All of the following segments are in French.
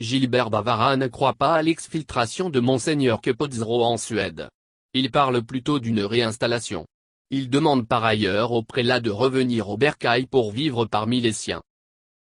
Gilbert Bavara ne croit pas à l'exfiltration de Monseigneur Keppozzero en Suède. Il parle plutôt d'une réinstallation. Il demande par ailleurs au prélat de revenir au Bercail pour vivre parmi les siens.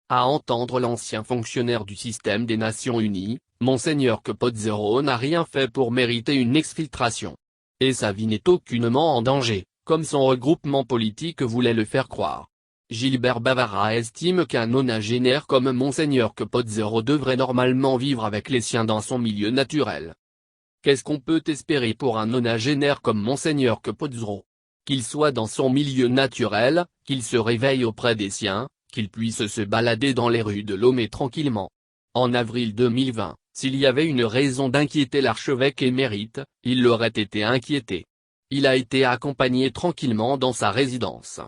À entendre l'ancien fonctionnaire du système des Nations Unies, Monseigneur Keppozzero n'a rien fait pour mériter une exfiltration. Et sa vie n'est aucunement en danger, comme son regroupement politique voulait le faire croire. Gilbert Bavara estime qu'un nonagénaire comme Monseigneur Keppozzero devrait normalement vivre avec les siens dans son milieu naturel. Qu'est-ce qu'on peut espérer pour un nonagénaire comme Monseigneur Keppozzero? Qu'il soit dans son milieu naturel, qu'il se réveille auprès des siens, qu'il puisse se balader dans les rues de Lomé tranquillement. En avril 2020, s'il y avait une raison d'inquiéter l'archevêque émérite, il l'aurait été inquiété. Il a été accompagné tranquillement dans sa résidence.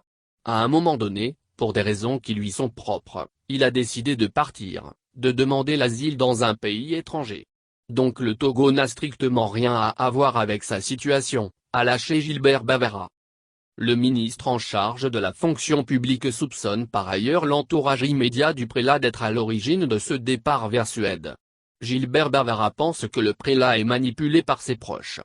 À un moment donné, pour des raisons qui lui sont propres, il a décidé de partir, de demander l'asile dans un pays étranger. Donc le Togo n'a strictement rien à avoir avec sa situation, a lâché Gilbert Bavara. Le ministre en charge de la fonction publique soupçonne par ailleurs l'entourage immédiat du prélat d'être à l'origine de ce départ vers Suède. Gilbert Bavara pense que le prélat est manipulé par ses proches.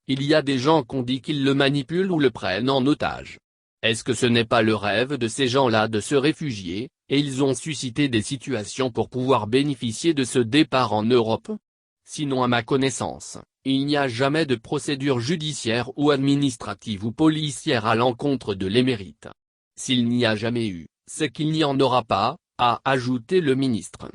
Il y a des gens qu'on dit qu'ils le manipulent ou le prennent en otage. Est-ce que ce n'est pas le rêve de ces gens-là de se réfugier, et ils ont suscité des situations pour pouvoir bénéficier de ce départ en Europe? Sinon à ma connaissance, il n'y a jamais de procédure judiciaire ou administrative ou policière à l'encontre de l'émérite. S'il n'y a jamais eu, c'est qu'il n'y en aura pas, a ajouté le ministre.